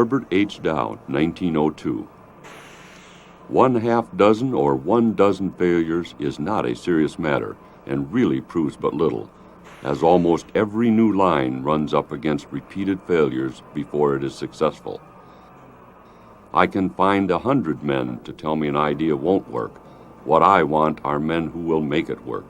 Herbert H. Dow, 1902. 1/2 dozen or 1 dozen failures is not a serious matter and really proves but little, as almost every new line runs up against repeated failures before it is successful. I can find 100 men to tell me an idea won't work. What I want are men who will make it work.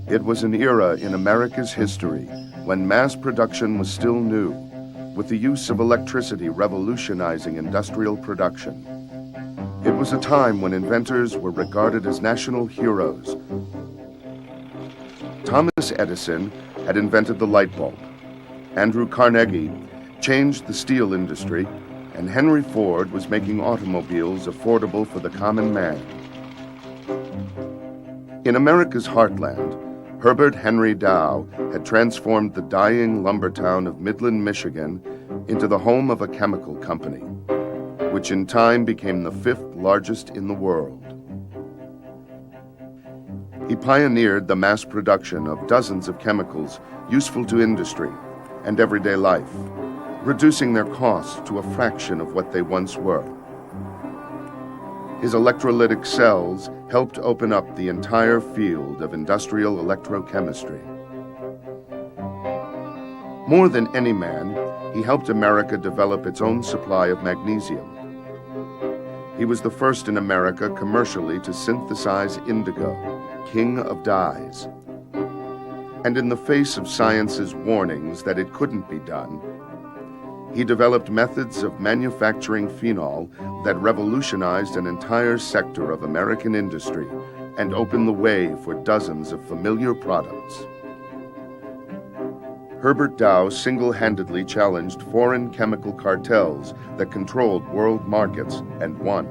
It was an era in America's history when mass production was still new, with the use of electricity revolutionizing industrial production. It was a time when inventors were regarded as national heroes. Thomas Edison had invented the light bulb. Andrew Carnegie changed the steel industry, and Henry Ford was making automobiles affordable for the common man. In America's heartland, Herbert Henry Dow had transformed the dying lumber town of Midland, Michigan, into the home of a chemical company, which in time became the 5th largest in the world. He pioneered the mass production of dozens of chemicals useful to industry and everyday life, reducing their costs to a fraction of what they once were. His electrolytic cells helped open up the entire field of industrial electrochemistry. More than any man, he helped America develop its own supply of magnesium. He was the first in America commercially to synthesize indigo, king of dyes. And in the face of science's warnings that it couldn't be done, he developed methods of manufacturing phenol that revolutionized an entire sector of American industry and opened the way for dozens of familiar products. Herbert Dow single-handedly challenged foreign chemical cartels that controlled world markets and won.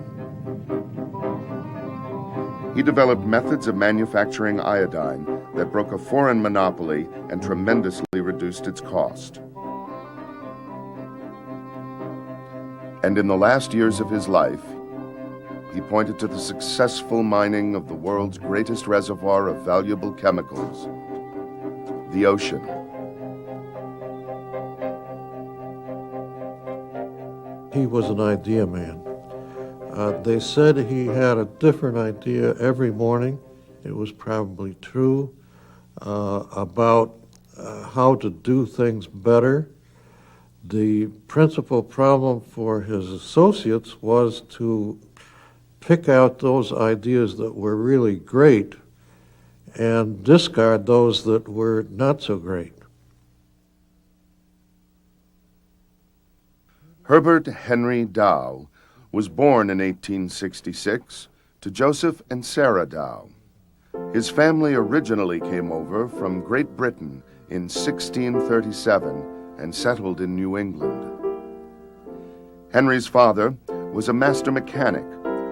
He developed methods of manufacturing iodine that broke a foreign monopoly and tremendously reduced its cost. And in the last years of his life, he pointed to the successful mining of the world's greatest reservoir of valuable chemicals, the ocean. He was an idea man. They said he had a different idea every morning. It was probably true, about how to do things better. The principal problem for his associates was to pick out those ideas that were really great and discard those that were not so great. Herbert Henry Dow was born in 1866 to Joseph and Sarah Dow. His family originally came over from Great Britain in 1637 and settled in New England. Henry's father was a master mechanic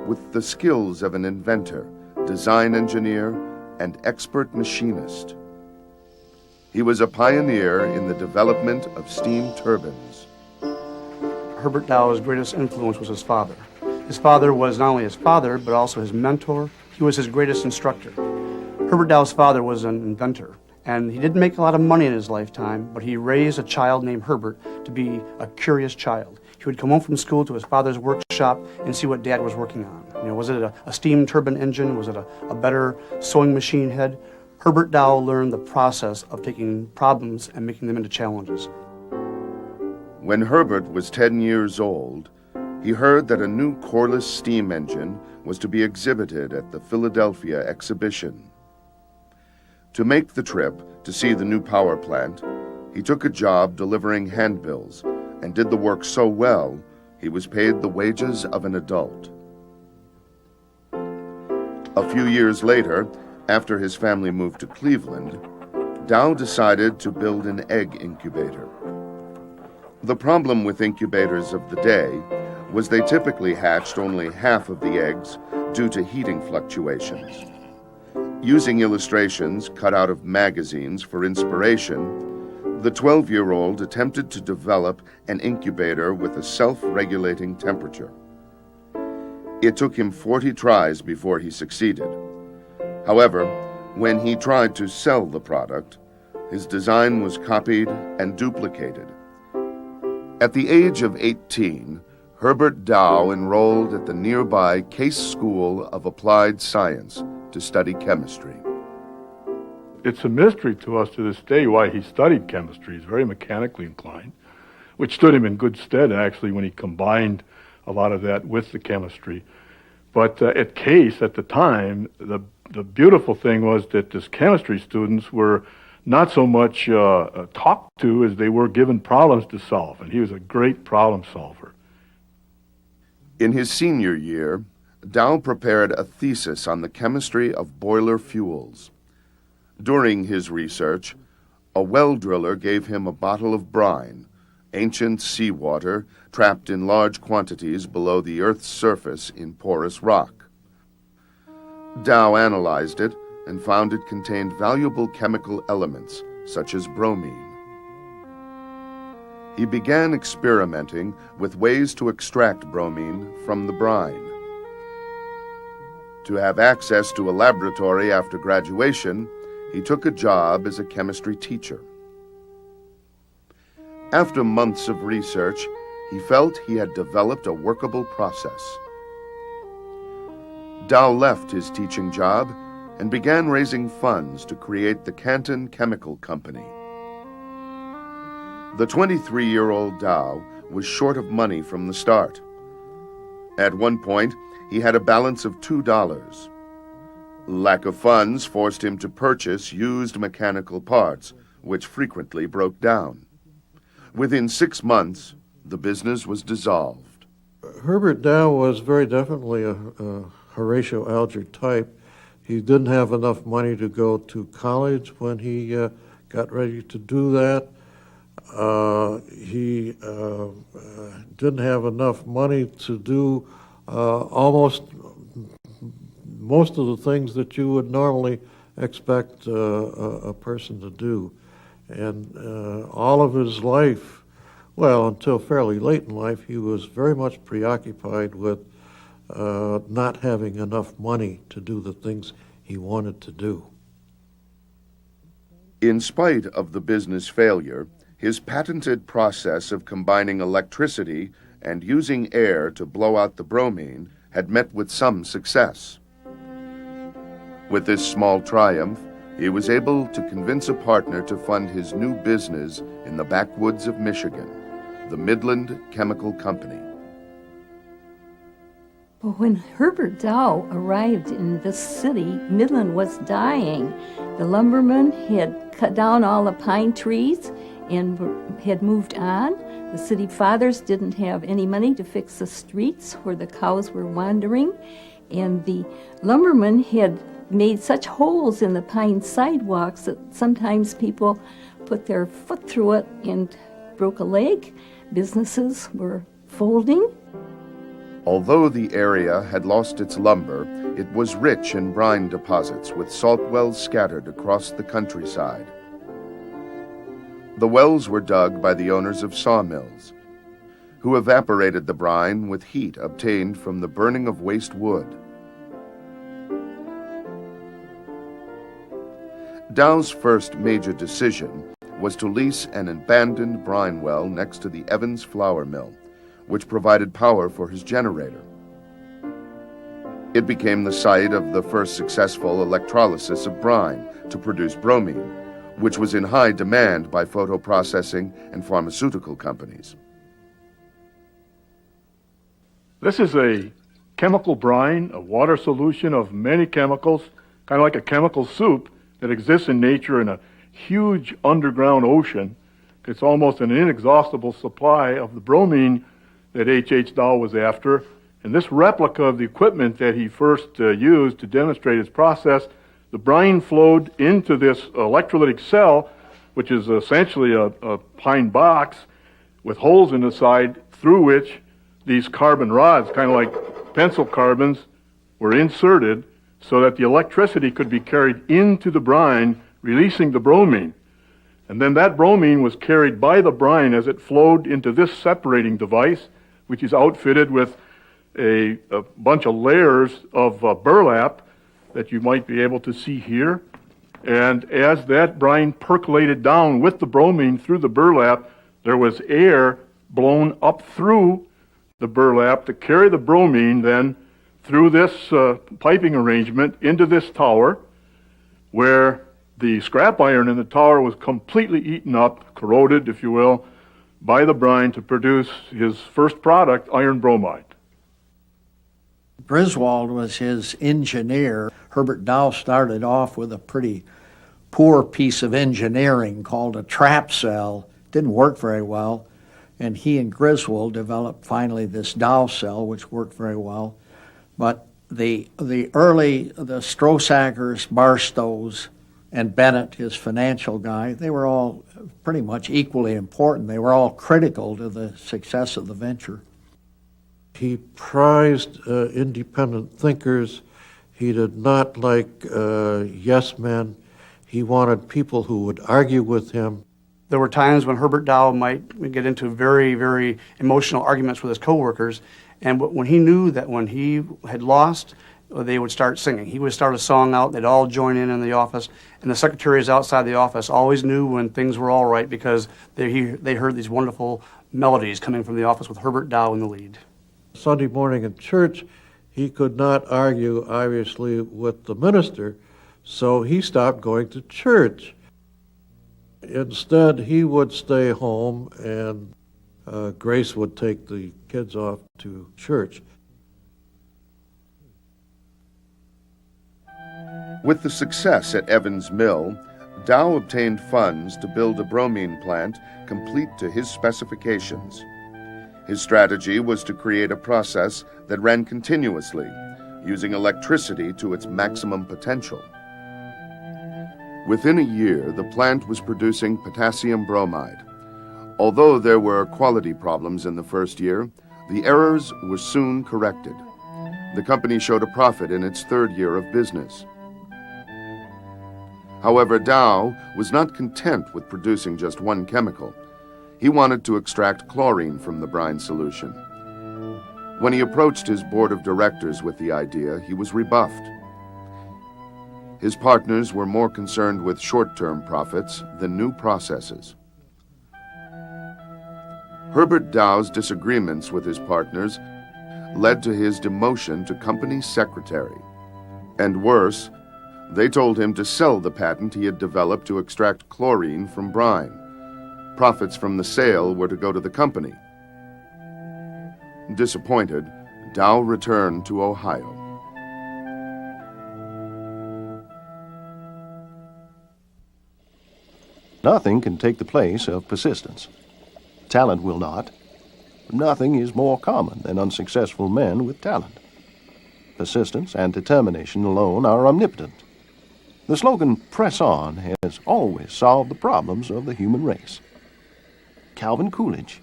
with the skills of an inventor, design engineer, and expert machinist. He was a pioneer in the development of steam turbines. Herbert Dow's greatest influence was his father. His father was not only his father, but also his mentor. He was his greatest instructor. Herbert Dow's father was an inventor, and he didn't make a lot of money in his lifetime, but he raised a child named Herbert to be a curious child. He would come home from school to his father's workshop and see what Dad was working on. You know, was it a steam turbine engine? Was it a better sewing machine head? Herbert Dow learned the process of taking problems and making them into challenges. When Herbert was 10 years old, he heard that a new coreless steam engine was to be exhibited at the Philadelphia exhibition. To make the trip to see the new power plant, he took a job delivering handbills and did the work so well, he was paid the wages of an adult. A few years later, after his family moved to Cleveland, Dow decided to build an egg incubator. The problem with incubators of the day was they typically hatched only half of the eggs due to heating fluctuations. Using illustrations cut out of magazines for inspiration, the 12-year-old attempted to develop an incubator with a self-regulating temperature. It took him 40 tries before he succeeded. However, When he tried to sell the product, his design was copied and duplicated. At the age of 18, Herbert Dow enrolled at the nearby Case School of Applied Science to study chemistry. It's a mystery to us to this day why he studied chemistry. He's very mechanically inclined, which stood him in good stead, actually, when he combined a lot of that with the chemistry. But at Case, at the time, the beautiful thing was that his chemistry students were not so much talked to as they were given problems to solve, and he was a great problem solver. In his senior year, Dow prepared a thesis on the chemistry of boiler fuels. During his research, a well driller gave him a bottle of brine, ancient seawater trapped in large quantities below the Earth's surface in porous rock. Dow analyzed it and found it contained valuable chemical elements, such as bromine. He began experimenting with ways to extract bromine from the brine. To have access to a laboratory after graduation, he took a job as a chemistry teacher. After months of research, he felt he had developed a workable process. Dow left his teaching job and began raising funds to create the Canton Chemical Company. The 23-year-old Dow was short of money from the start. At one point, he had a balance of $2. Lack of funds forced him to purchase used mechanical parts, which frequently broke down. Within 6 months, the business was dissolved. Herbert Dow was very definitely a Horatio Alger type. He didn't have enough money to go to college when he got ready to do that. He didn't have enough money to do almost most of the things that you would normally expect a person to do. And all of his life, well, until fairly late in life, he was very much preoccupied with not having enough money to do the things he wanted to do. In spite of the business failure, his patented process of combining electricity and using air to blow out the bromine had met with some success. With this small triumph, he was able to convince a partner to fund his new business in the backwoods of Michigan, the Midland Chemical Company. Well, when Herbert Dow arrived in this city, Midland was dying. The lumbermen had cut down all the pine trees and had moved on. The city fathers didn't have any money to fix the streets where the cows were wandering, and the lumbermen had made such holes in the pine sidewalks that sometimes people put their foot through it and broke a leg. Businesses were folding. Although the area had lost its lumber, it was rich in brine deposits with salt wells scattered across the countryside. The wells were dug by the owners of sawmills, who evaporated the brine with heat obtained from the burning of waste wood. Dow's first major decision was to lease an abandoned brine well next to the Evans flour mill, which provided power for his generator. It became the site of the first successful electrolysis of brine to produce bromine, which was in high demand by photoprocessing and pharmaceutical companies. This is a chemical brine, a water solution of many chemicals, kind of like a chemical soup that exists in nature in a huge underground ocean. It's almost an inexhaustible supply of the bromine that H.H. Dow was after. And this replica of the equipment that he first used to demonstrate his process, the brine flowed into this electrolytic cell, which is essentially a pine box with holes in the side through which these carbon rods, kind of like pencil carbons, were inserted so that the electricity could be carried into the brine, releasing the bromine. And then that bromine was carried by the brine as it flowed into this separating device, which is outfitted with a bunch of layers of burlap that you might be able to see here. And as that brine percolated down with the bromine through the burlap, there was air blown up through the burlap to carry the bromine then through this piping arrangement into this tower, where the scrap iron in the tower was completely eaten up, corroded, if you will, by the brine to produce his first product, iron bromide. Griswold was his engineer. Herbert Dow started off with a pretty poor piece of engineering called a trap cell. Didn't work very well. And he and Griswold developed finally this Dow cell, which worked very well. But the Strosackers, Barstows, and Bennett, his financial guy, they were all pretty much equally important. They were all critical to the success of the venture. He prized independent thinkers. He did not like yes men. He wanted people who would argue with him. There were times when Herbert Dow might get into very, very emotional arguments with his coworkers, and when he knew that when he had lost, they would start singing. He would start a song out, they'd all join in the office, and the secretaries outside the office always knew when things were all right because they heard these wonderful melodies coming from the office with Herbert Dow in the lead. Sunday morning in church, he could not argue, obviously, with the minister, so he stopped going to church. Instead, he would stay home, and Grace would take the kids off to church. With the success at Evans Mill, Dow obtained funds to build a bromine plant complete to his specifications. His strategy was to create a process that ran continuously, using electricity to its maximum potential. Within a year, the plant was producing potassium bromide. Although there were quality problems in the first year, the errors were soon corrected. The company showed a profit in its third year of business. However, Dow was not content with producing just one chemical. He wanted to extract chlorine from the brine solution. When he approached his board of directors with the idea, he was rebuffed. His partners were more concerned with short-term profits than new processes. Herbert Dow's disagreements with his partners led to his demotion to company secretary. And worse, they told him to sell the patent he had developed to extract chlorine from brine. Profits from the sale were to go to the company. Disappointed, Dow returned to Ohio. Nothing can take the place of persistence. Talent will not. Nothing is more common than unsuccessful men with talent. Persistence and determination alone are omnipotent. The slogan, "Press on," has always solved the problems of the human race. Calvin Coolidge.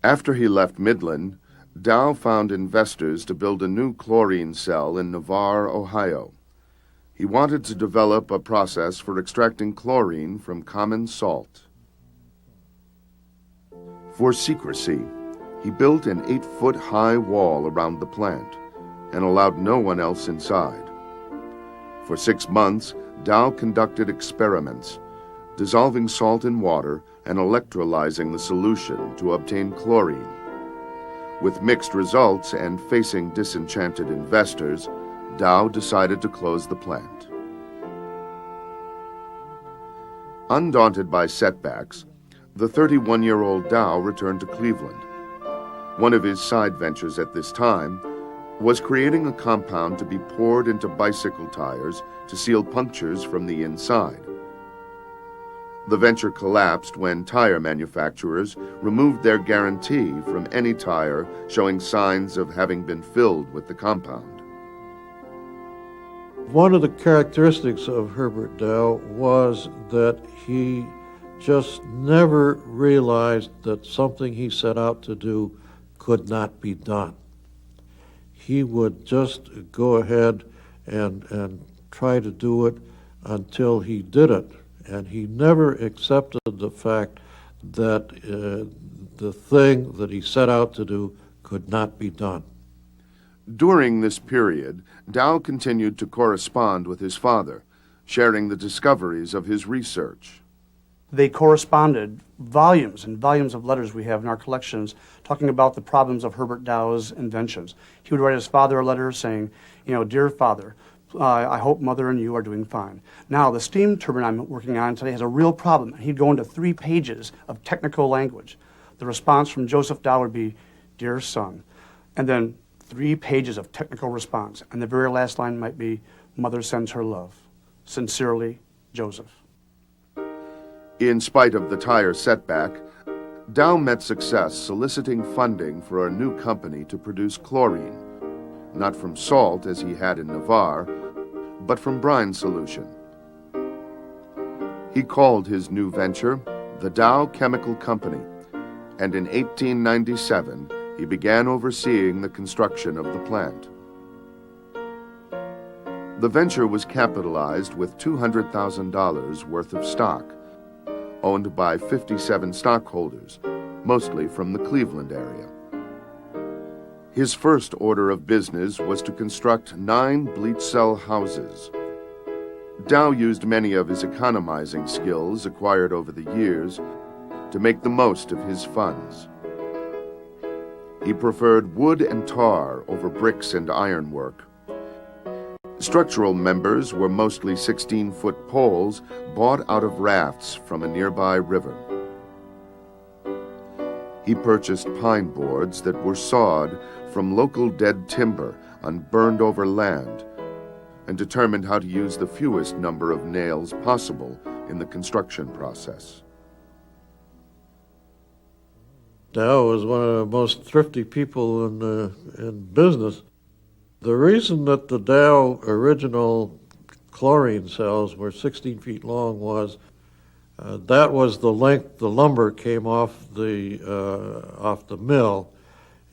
After he left Midland, Dow found investors to build a new chlorine cell in Navarre, Ohio. He wanted to develop a process for extracting chlorine from common salt. For secrecy, he built an 8-foot-high wall around the plant and allowed no one else inside. For 6 months, Dow conducted experiments, dissolving salt in water and electrolyzing the solution to obtain chlorine. With mixed results and facing disenchanted investors, Dow decided to close the plant. Undaunted by setbacks, the 31-year-old Dow returned to Cleveland. One of his side ventures at this time was creating a compound to be poured into bicycle tires to seal punctures from the inside. The venture collapsed when tire manufacturers removed their guarantee from any tire showing signs of having been filled with the compound. One of the characteristics of Herbert Dow was that he just never realized that something he set out to do could not be done. He would just go ahead and try to do it until he did it. And he never accepted the fact that the thing that he set out to do could not be done. During this period, Dow continued to correspond with his father, sharing the discoveries of his research. They corresponded, volumes and volumes of letters we have in our collections talking about the problems of Herbert Dow's inventions. He would write his father a letter saying, "Dear father, I hope mother and you are doing fine. Now, the steam turbine I'm working on today has a real problem." And he'd go into 3 pages of technical language. The response from Joseph Dow would be, "Dear son," and then 3 pages of technical response. And the very last line might be, "Mother sends her love. Sincerely, Joseph." In spite of the tire setback, Dow met success soliciting funding for a new company to produce chlorine, not from salt as he had in Navarre, but from brine solution. He called his new venture the Dow Chemical Company, and in 1897 he began overseeing the construction of the plant. The venture was capitalized with $200,000 worth of stock, owned by 57 stockholders, mostly from the Cleveland area. His first order of business was to construct 9 bleach cell houses. Dow used many of his economizing skills acquired over the years to make the most of his funds. He preferred wood and tar over bricks and ironwork. Structural members were mostly 16-foot poles bought out of rafts from a nearby river. He purchased pine boards that were sawed from local dead timber on burned-over land and determined how to use the fewest number of nails possible in the construction process. Dow was one of the most thrifty people in business. The reason that the Dow original chlorine cells were 16 feet long was that was the length the lumber came off the mill,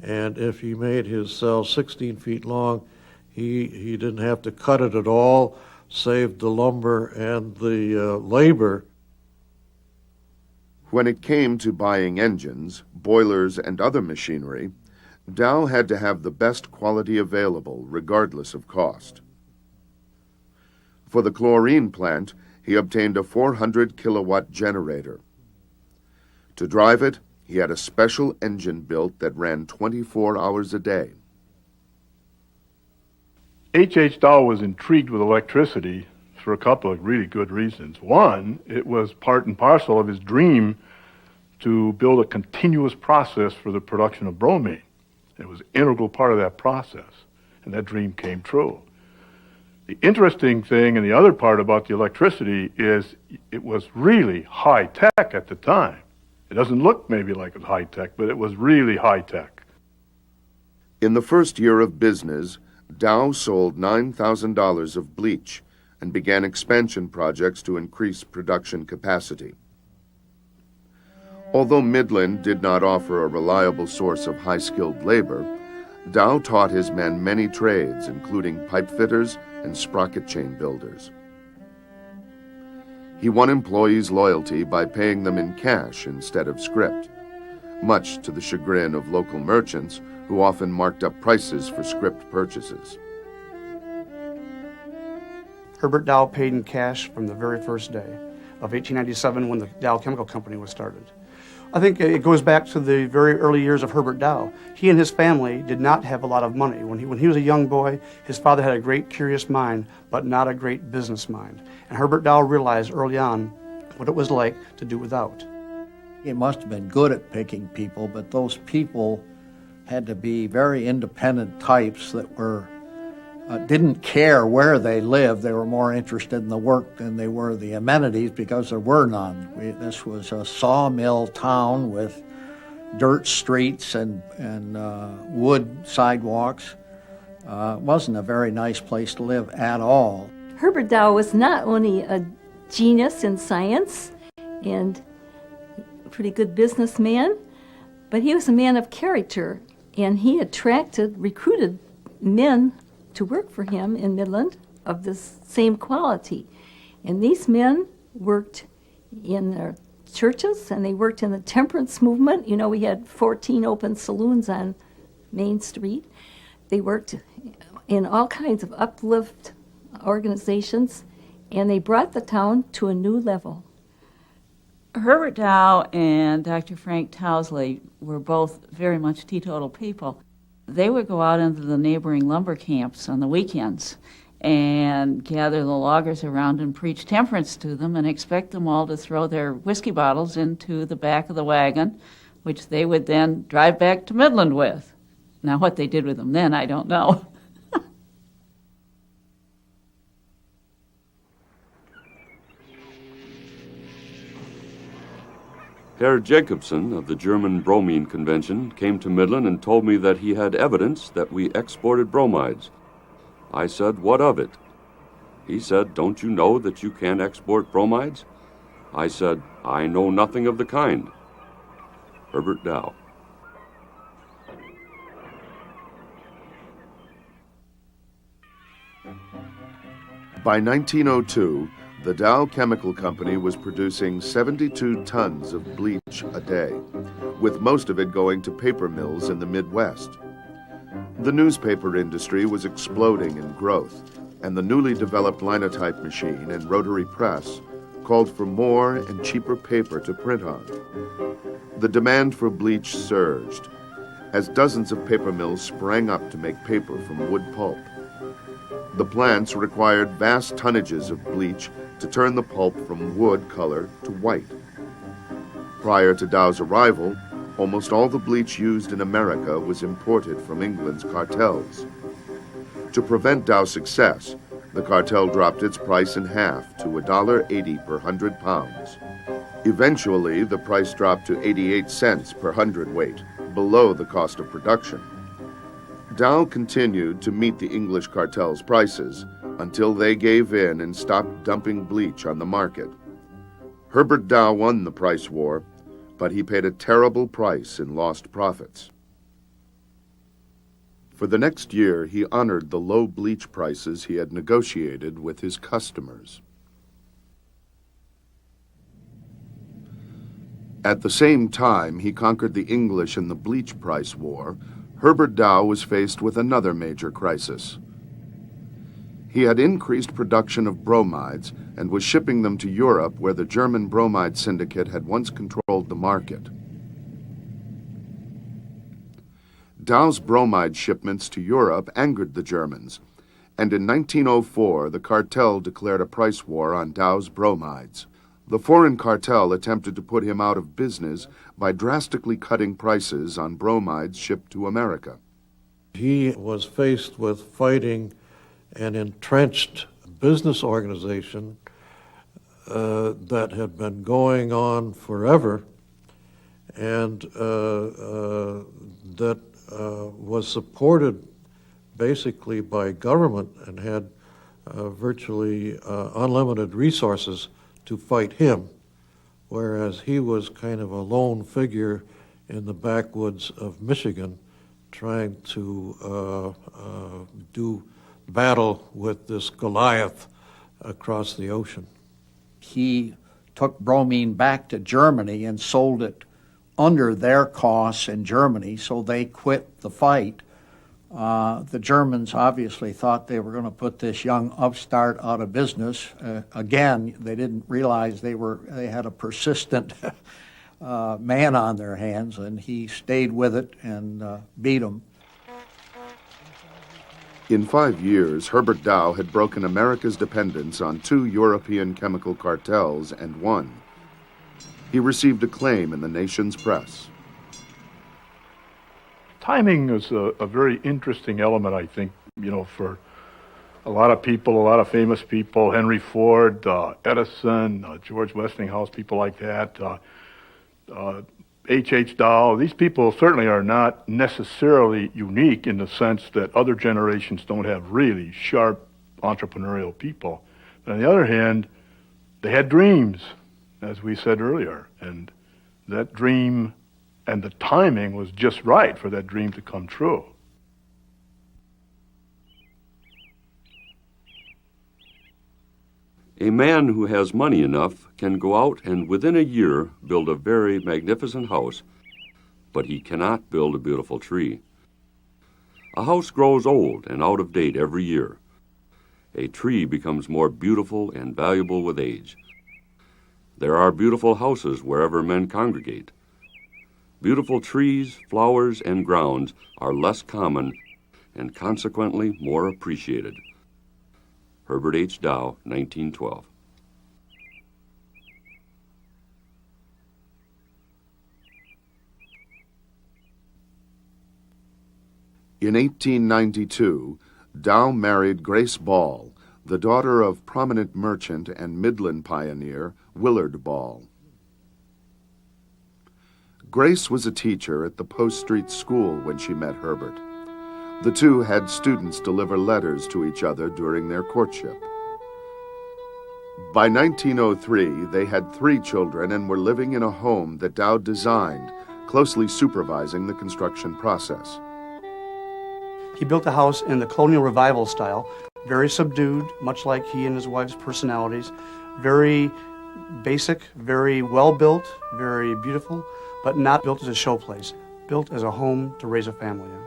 and if he made his cell 16 feet long, he didn't have to cut it at all, saved the lumber and the labor. When it came to buying engines, boilers, and other machinery, Dow had to have the best quality available, regardless of cost. For the chlorine plant, he obtained a 400-kilowatt generator. To drive it, he had a special engine built that ran 24 hours a day. H.H. Dow was intrigued with electricity for a couple of really good reasons. One, it was part and parcel of his dream to build a continuous process for the production of bromine. It was an integral part of that process, and that dream came true. The interesting thing and the other part about the electricity is it was really high-tech at the time. It doesn't look maybe like it's high-tech, but it was really high-tech. In the first year of business, Dow sold $9,000 of bleach and began expansion projects to increase production capacity. Although Midland did not offer a reliable source of high-skilled labor, Dow taught his men many trades, including pipe fitters and sprocket chain builders. He won employees' loyalty by paying them in cash instead of script, much to the chagrin of local merchants who often marked up prices for script purchases. Herbert Dow paid in cash from the very first day of 1897 when the Dow Chemical Company was started. I think it goes back to the very early years of Herbert Dow. He and his family did not have a lot of money. When he was a young boy, his father had a great curious mind, but not a great business mind. And Herbert Dow realized early on what it was like to do without. He must have been good at picking people, but those people had to be very independent types that were didn't care where they lived. They were more interested in the work than they were the amenities, because there were none. This was a sawmill town with dirt streets and wood sidewalks. It wasn't a very nice place to live at all. Herbert Dow was not only a genius in science and a pretty good businessman, but he was a man of character, and he recruited men to work for him in Midland of the same quality. And these men worked in their churches, and they worked in the temperance movement. We had 14 open saloons on Main Street. They worked in all kinds of uplift organizations, and they brought the town to a new level. Herbert Dow and Dr. Frank Towsley were both very much teetotal people. They would go out into the neighboring lumber camps on the weekends and gather the loggers around and preach temperance to them and expect them all to throw their whiskey bottles into the back of the wagon, which they would then drive back to Midland with. Now, what they did with them then, I don't know. Herr Jacobson of the German Bromine Convention came to Midland and told me that he had evidence that we exported bromides. I said, "What of it?" He said, "Don't you know that you can export bromides?" I said, "I know nothing of the kind." Herbert Dow. By 1902, the Dow Chemical Company was producing 72 tons of bleach a day, with most of it going to paper mills in the Midwest. The newspaper industry was exploding in growth, and the newly developed linotype machine and rotary press called for more and cheaper paper to print on. The demand for bleach surged, as dozens of paper mills sprang up to make paper from wood pulp. The plants required vast tonnages of bleach to turn the pulp from wood color to white. Prior to Dow's arrival, almost all the bleach used in America was imported from England's cartels. To prevent Dow's success, the cartel dropped its price in half to $1.80 per 100 pounds. Eventually, the price dropped to 88 cents per hundredweight, below the cost of production. Dow continued to meet the English cartel's prices until they gave in and stopped dumping bleach on the market. Herbert Dow won the price war, but he paid a terrible price in lost profits. For the next year, he honored the low bleach prices he had negotiated with his customers. At the same time he conquered the English in the bleach price war, Herbert Dow was faced with another major crisis. He had increased production of bromides and was shipping them to Europe, where the German bromide syndicate had once controlled the market. Dow's bromide shipments to Europe angered the Germans, and in 1904 the cartel declared a price war on Dow's bromides. The foreign cartel attempted to put him out of business by drastically cutting prices on bromides shipped to America. He was faced with fighting an entrenched business organization that had been going on forever and that was supported basically by government and had virtually unlimited resources to fight him, whereas he was kind of a lone figure in the backwoods of Michigan trying to do battle with this Goliath across the ocean. He took bromine back to Germany and sold it under their costs in Germany, so they quit the fight. The Germans obviously thought they were going to put this young upstart out of business. Again, they didn't realize they had a persistent man on their hands, and he stayed with it and beat them. In 5 years, Herbert Dow had broken America's dependence on 2 European chemical cartels and won. He received acclaim in the nation's press. Timing is a very interesting element, I think, for a lot of people, a lot of famous people, Henry Ford, Edison, George Westinghouse, people like that, H.H. Dow. These people certainly are not necessarily unique in the sense that other generations don't have really sharp entrepreneurial people. But on the other hand, they had dreams, as we said earlier, and that dream and the timing was just right for that dream to come true. A man who has money enough can go out and within a year build a very magnificent house, but he cannot build a beautiful tree. A house grows old and out of date every year. A tree becomes more beautiful and valuable with age. There are beautiful houses wherever men congregate. Beautiful trees, flowers, and grounds are less common and consequently more appreciated. Herbert H. Dow, 1912. In 1892, Dow married Grace Ball, the daughter of prominent merchant and Midland pioneer Willard Ball. Grace was a teacher at the Post Street School when she met Herbert. The two had students deliver letters to each other during their courtship. By 1903, they had 3 children and were living in a home that Dow designed, closely supervising the construction process. He built the house in the colonial revival style, very subdued, much like he and his wife's personalities, very basic, very well built, very beautiful, but not built as a showplace, built as a home to raise a family in.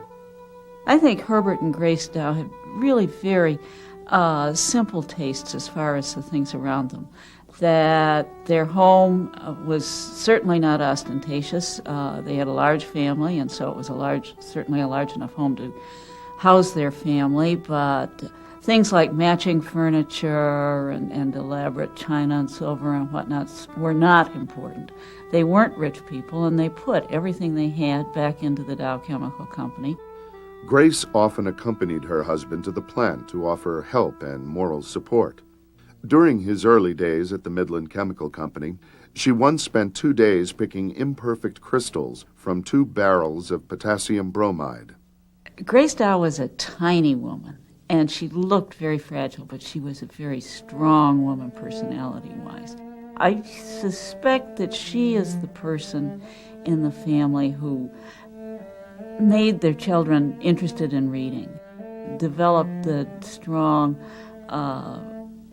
I think Herbert and Grace Dow had really very simple tastes as far as the things around them. That their home was certainly not ostentatious. They had a large family, and so it was certainly a large enough home to house their family, but things like matching furniture and elaborate china and silver and whatnot were not important. They weren't rich people, and they put everything they had back into the Dow Chemical Company. Grace often accompanied her husband to the plant to offer help and moral support. During his early days at the Midland Chemical Company, she once spent 2 days picking imperfect crystals from 2 barrels of potassium bromide. Grace Dow was a tiny woman, and she looked very fragile, but she was a very strong woman personality-wise. I suspect that she is the person in the family who made their children interested in reading, developed the strong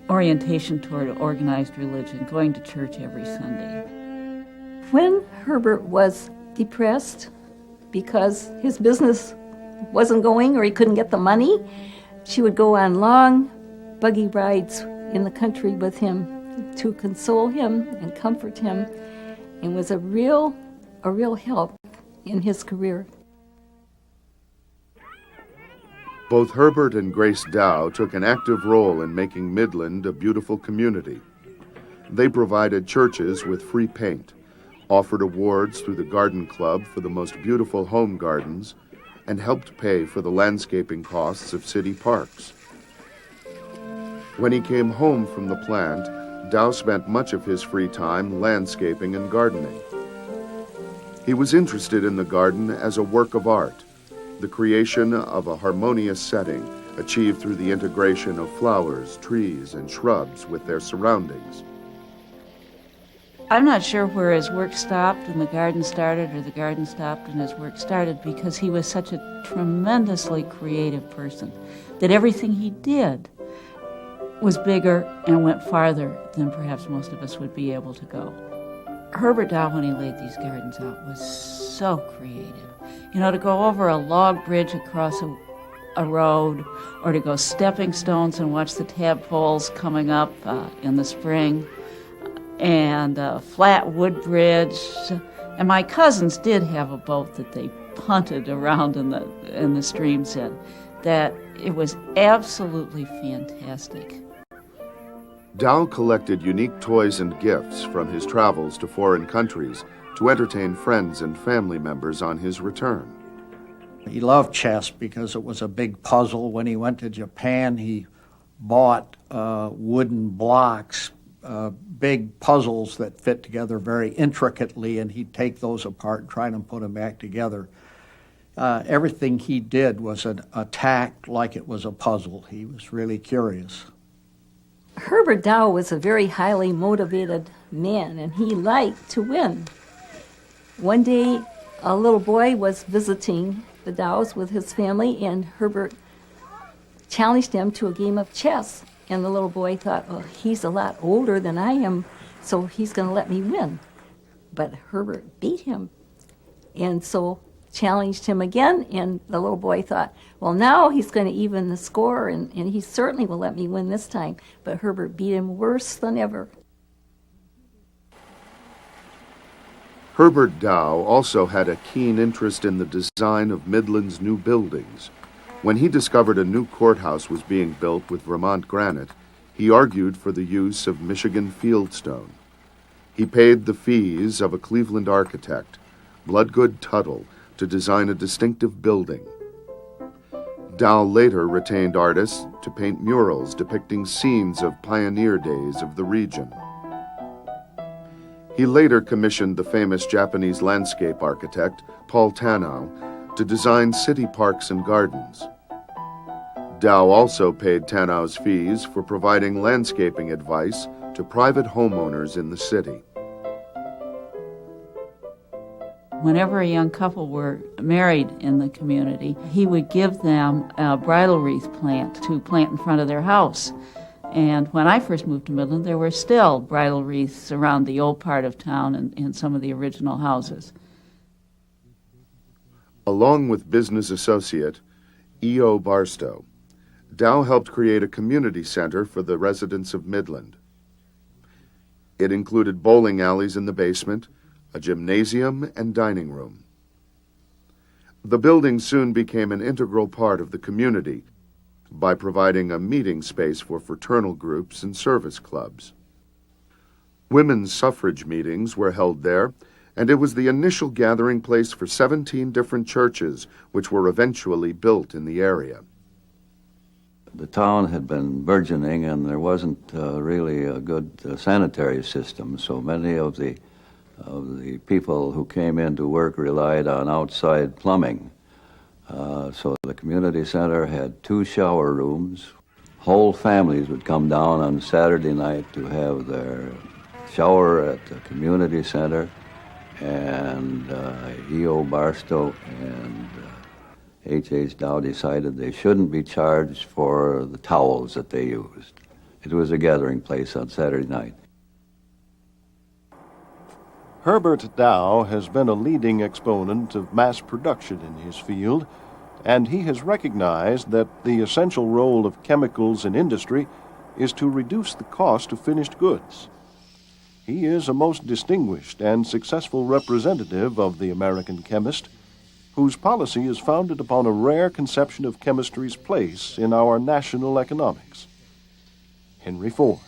orientation toward organized religion, going to church every Sunday. When Herbert was depressed because his business wasn't going or he couldn't get the money, she would go on long buggy rides in the country with him to console him and comfort him, and was a real help in his career. Both Herbert and Grace Dow took an active role in making Midland a beautiful community. They provided churches with free paint, offered awards through the Garden Club for the most beautiful home gardens, and helped pay for the landscaping costs of city parks. When he came home from the plant, Dow spent much of his free time landscaping and gardening. He was interested in the garden as a work of art, the creation of a harmonious setting achieved through the integration of flowers, trees, and shrubs with their surroundings. I'm not sure where his work stopped and the garden started, or the garden stopped and his work started, because he was such a tremendously creative person that everything he did was bigger and went farther than perhaps most of us would be able to go. Herbert Dow, when he laid these gardens out, was so creative. You know, to go over a log bridge across a road, or to go stepping stones and watch the tadpoles coming up in the spring, and a flat wood bridge. And my cousins did have a boat that they punted around in the streams in. That it was absolutely fantastic. Dow collected unique toys and gifts from his travels to foreign countries to entertain friends and family members on his return. He loved chess because it was a big puzzle. When he went to Japan, he bought wooden blocks, big puzzles that fit together very intricately, and he'd take those apart and try to put them back together. Everything he did was an attack like it was a puzzle. He was really curious. Herbert Dow was a very highly motivated man, and he liked to win. One day, a little boy was visiting the Dows with his family, and Herbert challenged him to a game of chess. And the little boy thought, oh, he's a lot older than I am, so he's going to let me win. But Herbert beat him. And so challenged him again, and the little boy thought, well, now he's going to even the score, and he certainly will let me win this time. But Herbert beat him worse than ever. Herbert Dow also had a keen interest in the design of Midland's new buildings. When he discovered a new courthouse was being built with Vermont granite, he argued for the use of Michigan fieldstone. He paid the fees of a Cleveland architect, Bloodgood Tuttle, to design a distinctive building. Dow later retained artists to paint murals depicting scenes of pioneer days of the region. He later commissioned the famous Japanese landscape architect, Paul Tanow, to design city parks and gardens. Dow also paid Tanow's fees for providing landscaping advice to private homeowners in the city. Whenever a young couple were married in the community, he would give them a bridal wreath plant to plant in front of their house. And when I first moved to Midland, there were still bridal wreaths around the old part of town and in some of the original houses. Along with business associate E.O. Barstow, Dow helped create a community center for the residents of Midland. It included bowling alleys in the basement, a gymnasium, and dining room. The building soon became an integral part of the community by providing a meeting space for fraternal groups and service clubs. Women's suffrage meetings were held there, and it was the initial gathering place for 17 different churches, which were eventually built in the area. The town had been burgeoning, and there wasn't really a good sanitary system, so many of the people who came in to work relied on outside plumbing. So the community center had 2 shower rooms. Whole families would come down on Saturday night to have their shower at the community center, and E.O. Barstow and H.H. Dow decided they shouldn't be charged for the towels that they used. It was a gathering place on Saturday night. Herbert Dow has been a leading exponent of mass production in his field, and he has recognized that the essential role of chemicals in industry is to reduce the cost of finished goods. He is a most distinguished and successful representative of the American chemist, whose policy is founded upon a rare conception of chemistry's place in our national economics. Henry Ford.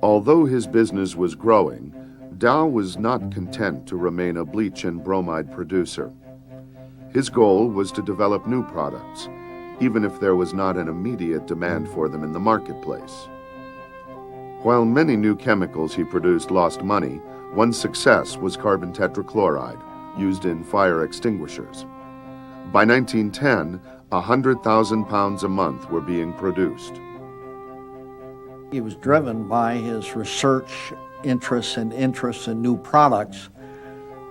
Although his business was growing, Dow was not content to remain a bleach and bromide producer. His goal was to develop new products, even if there was not an immediate demand for them in the marketplace. While many new chemicals he produced lost money, one success was carbon tetrachloride, used in fire extinguishers. By 1910, 100,000 pounds a month were being produced. He was driven by his research interests and interests in new products,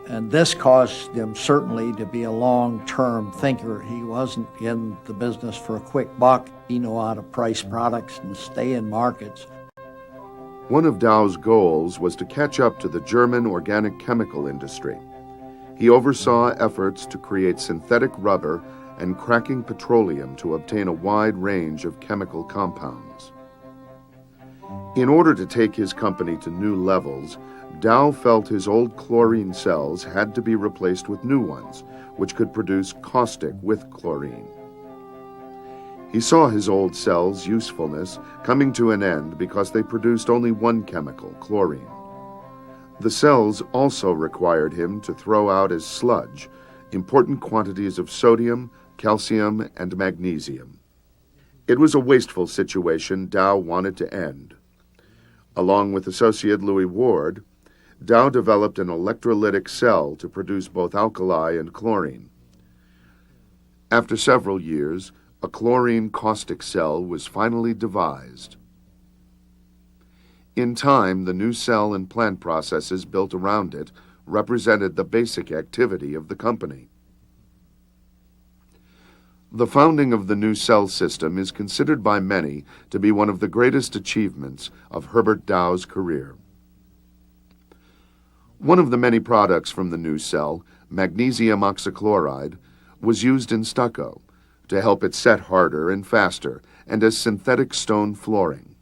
and this caused him certainly to be a long-term thinker. He wasn't in the business for a quick buck. He knew how to price products and stay in markets. One of Dow's goals was to catch up to the German organic chemical industry. He oversaw efforts to create synthetic rubber and cracking petroleum to obtain a wide range of chemical compounds. In order to take his company to new levels, Dow felt his old chlorine cells had to be replaced with new ones, which could produce caustic with chlorine. He saw his old cells' usefulness coming to an end because they produced only one chemical, chlorine. The cells also required him to throw out as sludge important quantities of sodium, calcium, and magnesium. It was a wasteful situation Dow wanted to end. Along with associate Louis Ward, Dow developed an electrolytic cell to produce both alkali and chlorine. After several years, a chlorine caustic cell was finally devised. In time, the new cell and plant processes built around it represented the basic activity of the company. The founding of the new cell system is considered by many to be one of the greatest achievements of Herbert Dow's career. One of the many products from the new cell, magnesium oxychloride, was used in stucco to help it set harder and faster, and as synthetic stone flooring.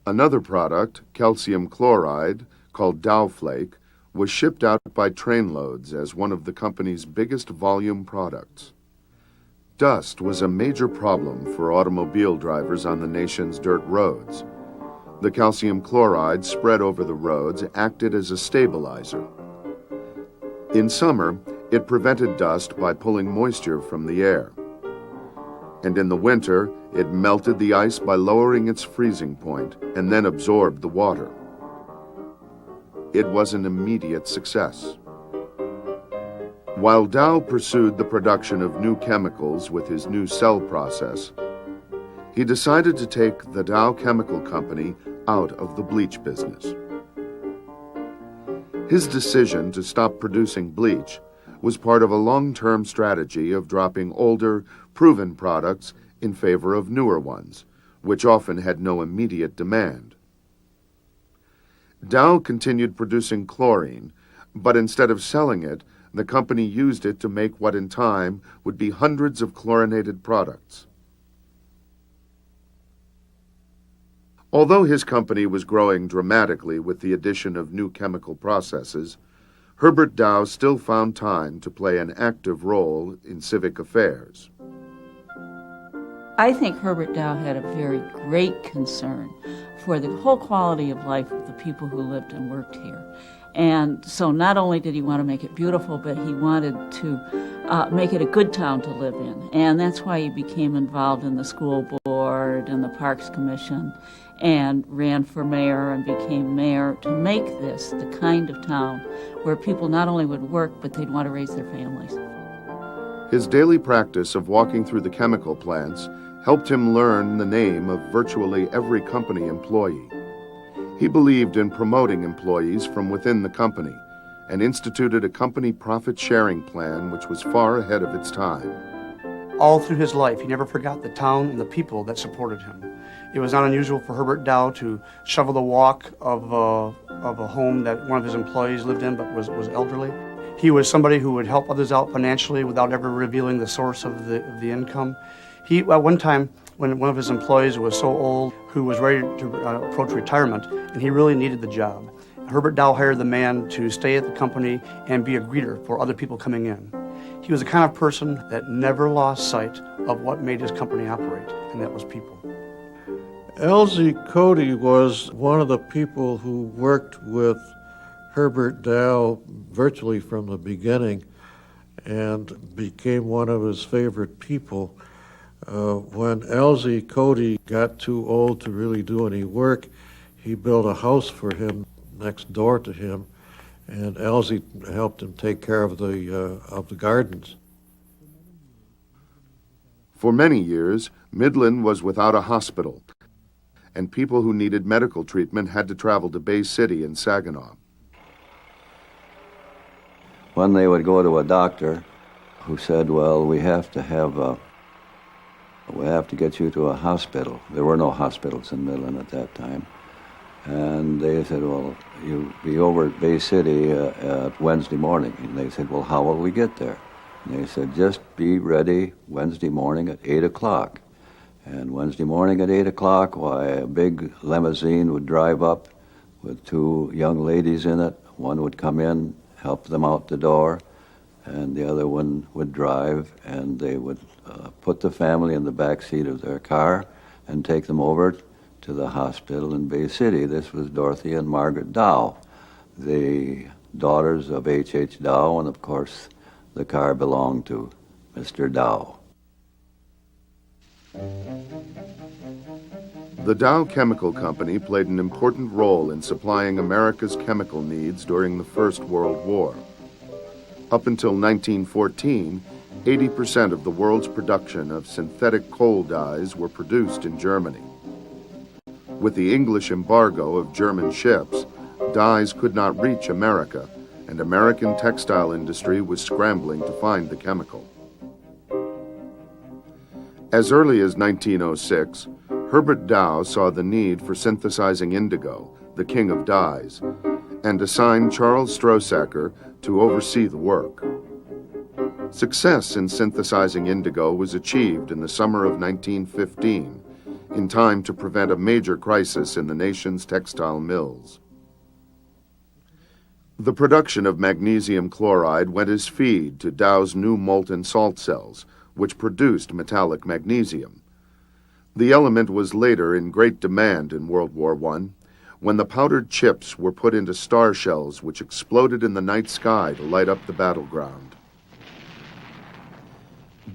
Another product, calcium chloride, called Dow flake, was shipped out by trainloads as one of the company's biggest volume products. Dust was a major problem for automobile drivers on the nation's dirt roads. The calcium chloride spread over the roads acted as a stabilizer. In summer, it prevented dust by pulling moisture from the air. And in the winter, it melted the ice by lowering its freezing point and then absorbed the water. It was an immediate success. While Dow pursued the production of new chemicals with his new cell process, he decided to take the Dow Chemical Company out of the bleach business. His decision to stop producing bleach was part of a long-term strategy of dropping older, proven products in favor of newer ones, which often had no immediate demand. Dow continued producing chlorine, but instead of selling it, the company used it to make what in time would be hundreds of chlorinated products. Although his company was growing dramatically with the addition of new chemical processes, Herbert Dow still found time to play an active role in civic affairs. I think Herbert Dow had a very great concern for the whole quality of life of the people who lived and worked here. And so not only did he want to make it beautiful, but he wanted to make it a good town to live in. And that's why he became involved in the school board and the Parks Commission and ran for mayor and became mayor to make this the kind of town where people not only would work, but they'd want to raise their families. His daily practice of walking through the chemical plants helped him learn the name of virtually every company employee. He believed in promoting employees from within the company and instituted a company profit-sharing plan which was far ahead of its time. All through his life, he never forgot the town and the people that supported him. It was not unusual for Herbert Dow to shovel the walk of a home that one of his employees lived in but was elderly. He was somebody who would help others out financially without ever revealing the source of the income. He, at one time, when one of his employees was so old, who was ready to approach retirement, and he really needed the job, Herbert Dow hired the man to stay at the company and be a greeter for other people coming in. He was the kind of person that never lost sight of what made his company operate, and that was people. Elsie Cody was one of the people who worked with Herbert Dow virtually from the beginning and became one of his favorite people. When Elsie Cody got too old to really do any work, he built a house for him next door to him, and Elsie helped him take care of the gardens. For many years, Midland was without a hospital, and people who needed medical treatment had to travel to Bay City and Saginaw. When they would go to a doctor who said, well, we have to get you to a hospital. There were no hospitals in Midland at that time. And they said, well, you'll be over at Bay City at Wednesday morning. And they said, well, how will we get there? And they said, just be ready Wednesday morning at 8 o'clock. And Wednesday morning at 8 o'clock, why, a big limousine would drive up with two young ladies in it. One would come in, help them out the door, and the other one would drive, and they would put the family in the back seat of their car and take them over to the hospital in Bay City. This was Dorothy and Margaret Dow, the daughters of H.H. Dow, and of course the car belonged to Mr. Dow. The Dow Chemical Company played an important role in supplying America's chemical needs during the First World War. Up until 1914, 80% of the world's production of synthetic coal dyes were produced in Germany. With the English embargo of German ships, dyes could not reach America, and American textile industry was scrambling to find the chemical. As early as 1906, Herbert Dow saw the need for synthesizing indigo, the king of dyes, and assigned Charles Strosacker to oversee the work. Success in synthesizing indigo was achieved in the summer of 1915, in time to prevent a major crisis in the nation's textile mills. The production of magnesium chloride went as feed to Dow's new molten salt cells, which produced metallic magnesium. The element was later in great demand in World War I, when the powdered chips were put into star shells which exploded in the night sky to light up the battleground.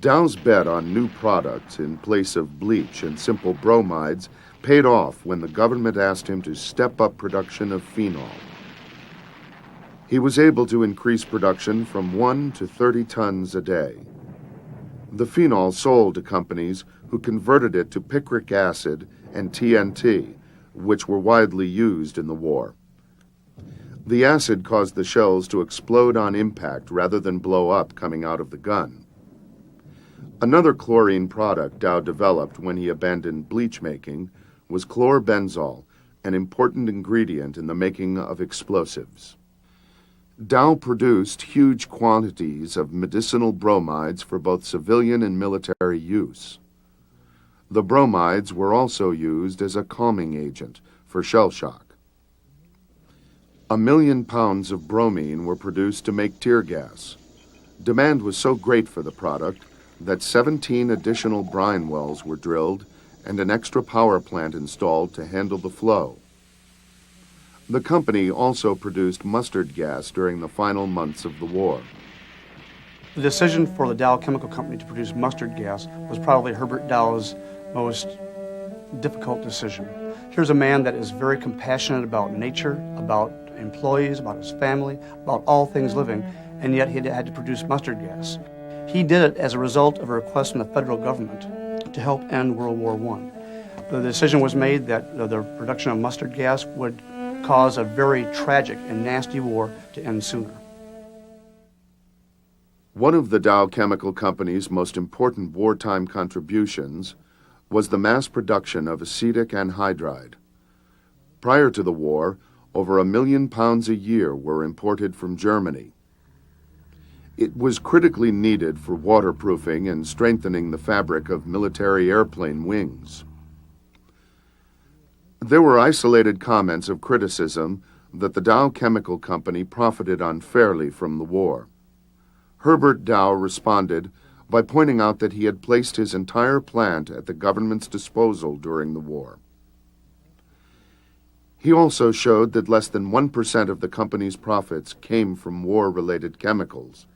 Dow's bet on new products in place of bleach and simple bromides paid off when the government asked him to step up production of phenol. He was able to increase production from 1 to 30 tons a day. The phenol sold to companies who converted it to picric acid and TNT, which were widely used in the war. The acid caused the shells to explode on impact rather than blow up coming out of the gun. Another chlorine product Dow developed when he abandoned bleach making was chlorbenzol, an important ingredient in the making of explosives. Dow produced huge quantities of medicinal bromides for both civilian and military use. The bromides were also used as a calming agent for shell shock. 1 million pounds of bromine were produced to make tear gas. Demand was so great for the product that 17 additional brine wells were drilled and an extra power plant installed to handle the flow. The company also produced mustard gas during the final months of the war. The decision for the Dow Chemical Company to produce mustard gas was probably Herbert Dow's most difficult decision. Here's a man that is very compassionate about nature, about employees, about his family, about all things living, and yet he had to produce mustard gas. He did it as a result of a request from the federal government to help end World War I. The decision was made that the production of mustard gas would cause a very tragic and nasty war to end sooner. One of the Dow Chemical Company's most important wartime contributions was the mass production of acetic anhydride. Prior to the war, over 1 million pounds a year were imported from Germany. It was critically needed for waterproofing and strengthening the fabric of military airplane wings. There were isolated comments of criticism that the Dow Chemical Company profited unfairly from the war. Herbert Dow responded by pointing out that he had placed his entire plant at the government's disposal during the war. He also showed that less than 1% of the company's profits came from war-related chemicals,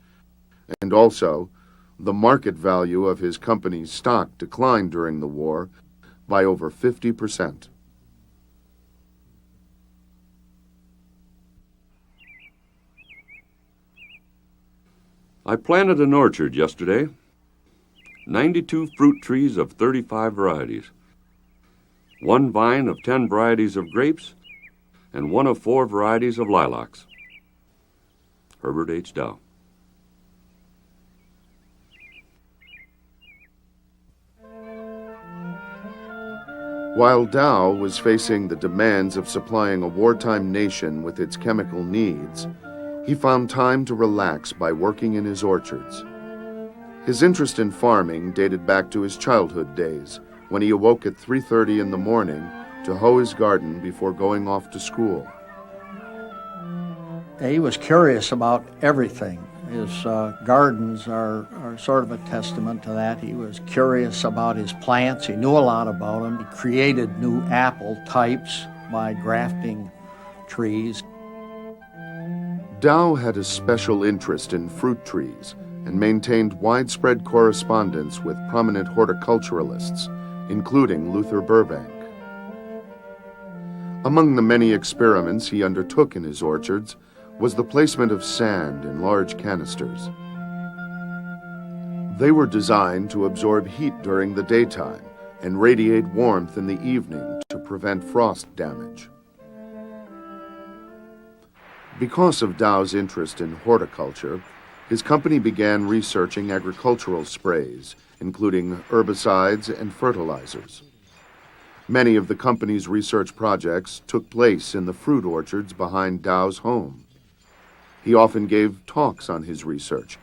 and also the market value of his company's stock declined during the war by over 50%. I planted an orchard yesterday. 92 fruit trees of 35 varieties. 1 vine of 10 varieties of grapes, and 1 of 4 varieties of lilacs. Herbert H. Dow. While Dow was facing the demands of supplying a wartime nation with its chemical needs, he found time to relax by working in his orchards. His interest in farming dated back to his childhood days, when he awoke at 3:30 in the morning to hoe his garden before going off to school. He was curious about everything. His gardens are sort of a testament to that. He was curious about his plants. He knew a lot about them. He created new apple types by grafting trees. Dow had a special interest in fruit trees and maintained widespread correspondence with prominent horticulturalists, including Luther Burbank. Among the many experiments he undertook in his orchards was the placement of sand in large canisters. They were designed to absorb heat during the daytime and radiate warmth in the evening to prevent frost damage. Because of Dow's interest in horticulture, his company began researching agricultural sprays, including herbicides and fertilizers. Many of the company's research projects took place in the fruit orchards behind Dow's home. He often gave talks on his research,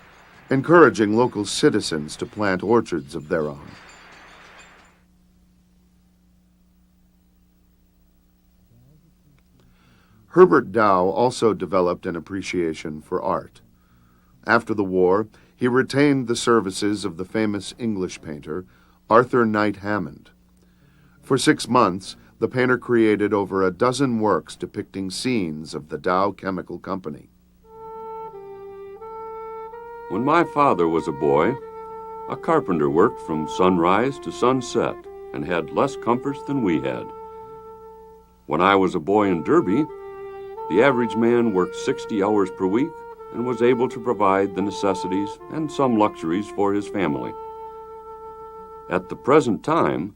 encouraging local citizens to plant orchards of their own. Herbert Dow also developed an appreciation for art. After the war, he retained the services of the famous English painter, Arthur Knight Hammond. For 6 months, the painter created over a dozen works depicting scenes of the Dow Chemical Company. When my father was a boy, a carpenter worked from sunrise to sunset and had less comforts than we had. When I was a boy in Derby, the average man worked 60 hours per week and was able to provide the necessities and some luxuries for his family. At the present time,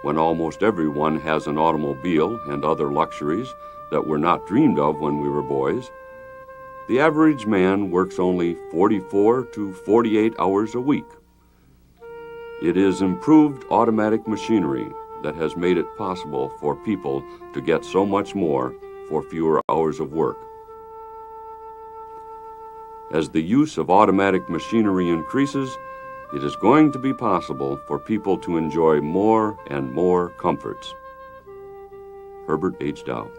when almost everyone has an automobile and other luxuries that were not dreamed of when we were boys, the average man works only 44 to 48 hours a week. It is improved automatic machinery that has made it possible for people to get so much more for fewer hours of work. As the use of automatic machinery increases, it is going to be possible for people to enjoy more and more comforts. Herbert H. Dow.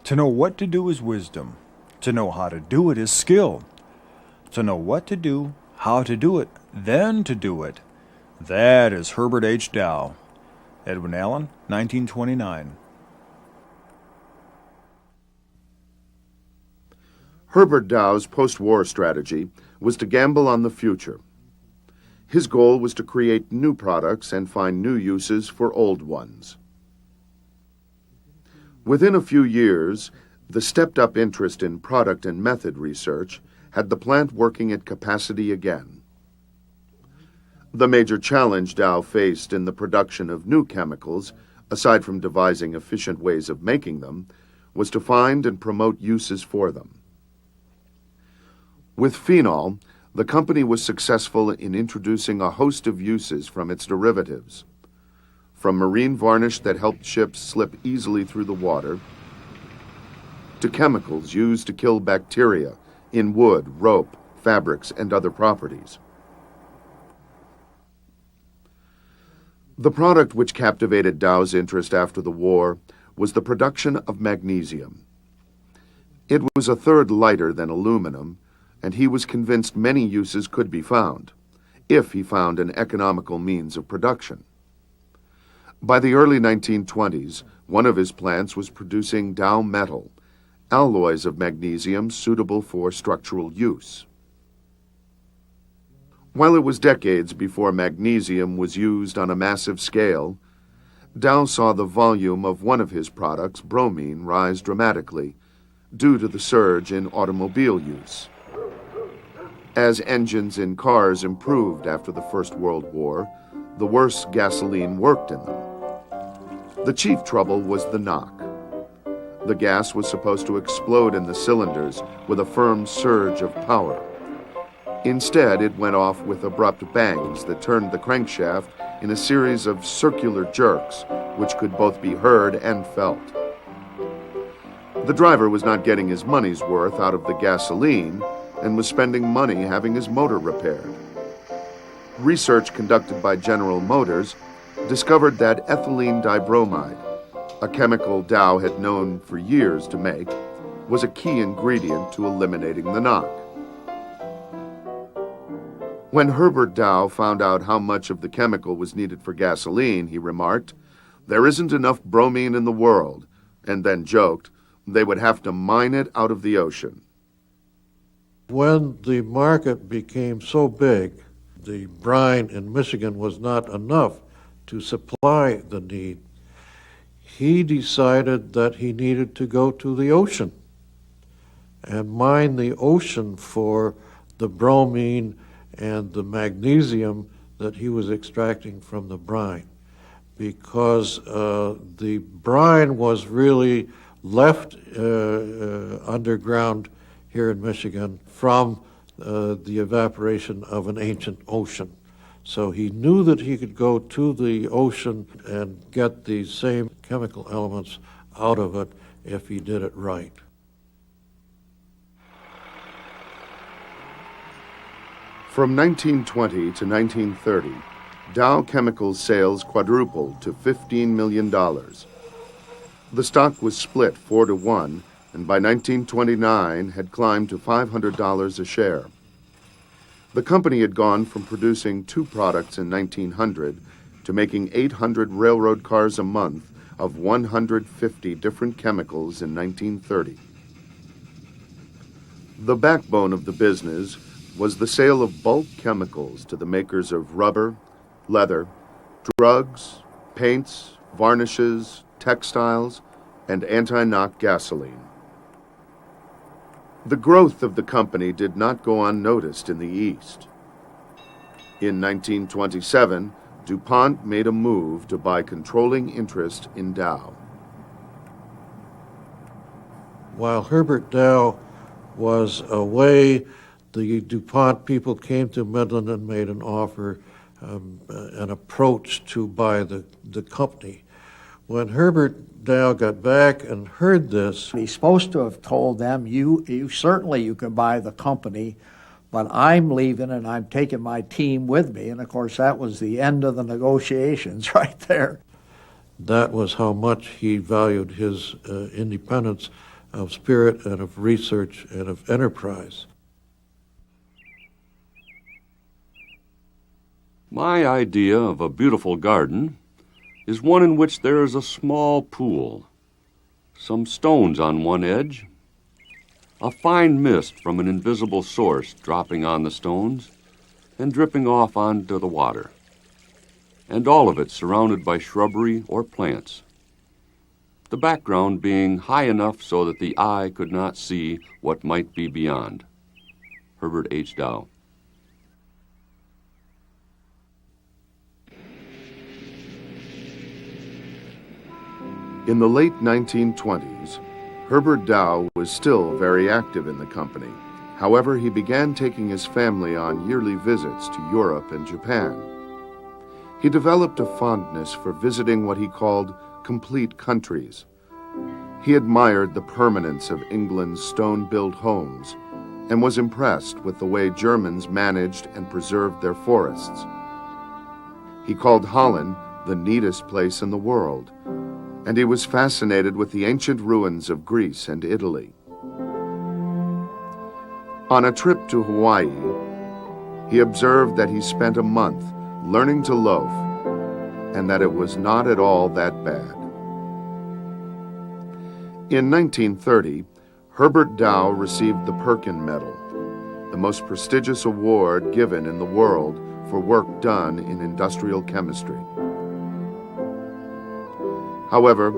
To know what to do is wisdom. To know how to do it is skill. To know what to do, how to do it, then to do it. That is Herbert H. Dow. Edwin Allen, 1929. Herbert Dow's post-war strategy was to gamble on the future. His goal was to create new products and find new uses for old ones. Within a few years, the stepped-up interest in product and method research had the plant working at capacity again. The major challenge Dow faced in the production of new chemicals, aside from devising efficient ways of making them, was to find and promote uses for them. With phenol, the company was successful in introducing a host of uses from its derivatives, from marine varnish that helped ships slip easily through the water, to chemicals used to kill bacteria in wood, rope, fabrics, and other properties. The product which captivated Dow's interest after the war was the production of magnesium. It was a third lighter than aluminum, and he was convinced many uses could be found, if he found an economical means of production. By the early 1920s, one of his plants was producing Dow metal, alloys of magnesium suitable for structural use. While it was decades before magnesium was used on a massive scale, Dow saw the volume of one of his products, bromine, rise dramatically due to the surge in automobile use. As engines in cars improved after the First World War, the worse gasoline worked in them. The chief trouble was the knock. The gas was supposed to explode in the cylinders with a firm surge of power. Instead, it went off with abrupt bangs that turned the crankshaft in a series of circular jerks, which could both be heard and felt. The driver was not getting his money's worth out of the gasoline and was spending money having his motor repaired. Research conducted by General Motors discovered that ethylene dibromide, a chemical Dow had known for years to make, was a key ingredient to eliminating the knock. When Herbert Dow found out how much of the chemical was needed for gasoline, he remarked, "There isn't enough bromine in the world," and then joked, they would have to mine it out of the ocean. When the market became so big, the brine in Michigan was not enough to supply the need. He decided that he needed to go to the ocean and mine the ocean for the bromine and the magnesium that he was extracting from the brine, because the brine was really left underground here in Michigan from the evaporation of an ancient ocean. So he knew that he could go to the ocean and get the same chemical elements out of it if he did it right. From 1920 to 1930, Dow Chemicals sales quadrupled to $15 million. The stock was split 4-1, and by 1929 had climbed to $500 a share. The company had gone from producing 2 products in 1900 to making 800 railroad cars a month of 150 different chemicals in 1930. The backbone of the business was the sale of bulk chemicals to the makers of rubber, leather, drugs, paints, varnishes, textiles, and anti-knock gasoline. The growth of the company did not go unnoticed in the East. In 1927, DuPont made a move to buy controlling interest in Dow. While Herbert Dow was away, the DuPont people came to Midland and made an offer, an approach to buy the company. When Herbert Dow got back and heard this, He's supposed to have told them, you can buy the company, but I'm leaving and I'm taking my team with me. And of course, that was the end of the negotiations right there. that was how much he valued his independence of spirit and of research and of enterprise. My idea of a beautiful garden is one in which there is a small pool, some stones on one edge, a fine mist from an invisible source dropping on the stones and dripping off onto the water, and all of it surrounded by shrubbery or plants, the background being high enough so that the eye could not see what might be beyond. Herbert H. Dow. In the late 1920s, Herbert Dow was still very active in the company. However, he began taking his family on yearly visits to Europe and Japan. He developed a fondness for visiting what he called complete countries. He admired the permanence of England's stone-built homes and was impressed with the way Germans managed and preserved their forests. He called Holland the neatest place in the world, and he was fascinated with the ancient ruins of Greece and Italy. On a trip to Hawaii, he observed that he spent a month learning to loaf, and that it was not at all that bad. In 1930, Herbert Dow received the Perkin Medal, the most prestigious award given in the world for work done in industrial chemistry. However,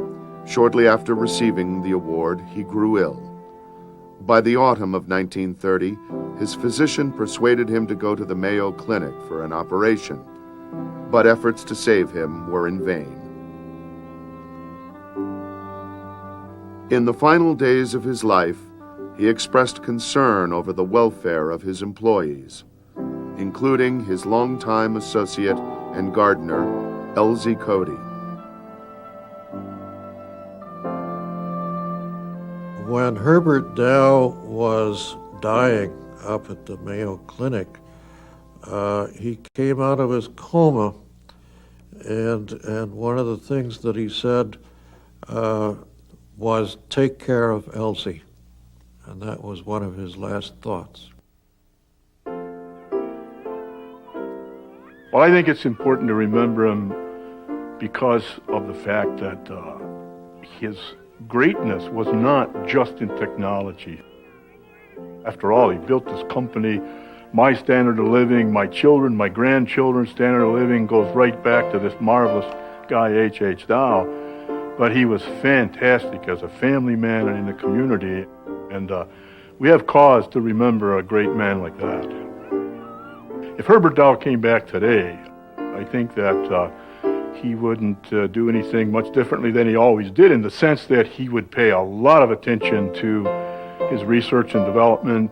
shortly after receiving the award, he grew ill. By the autumn of 1930, his physician persuaded him to go to the Mayo Clinic for an operation, but efforts to save him were in vain. In the final days of his life, he expressed concern over the welfare of his employees, including his longtime associate and gardener, Elsie Cody. When Herbert Dow was dying up at the Mayo Clinic, he came out of his coma, and one of the things that he said was, "Take care of Elsie," and that was one of his last thoughts. Well, I think it's important to remember him because of the fact that his greatness was not just in technology. After all, he built this company. My standard of living, my children, my grandchildren's standard of living goes right back to this marvelous guy, H.H. Dow. But he was fantastic as a family man and in the community. And we have cause to remember a great man like that. If Herbert Dow came back today, I think that he wouldn't do anything much differently than he always did, in the sense that he would pay a lot of attention to his research and development,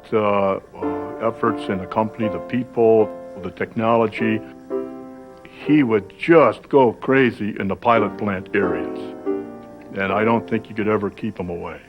efforts in the company, the people, the technology. He would just go crazy in the pilot plant areas. And I don't think you could ever keep him away.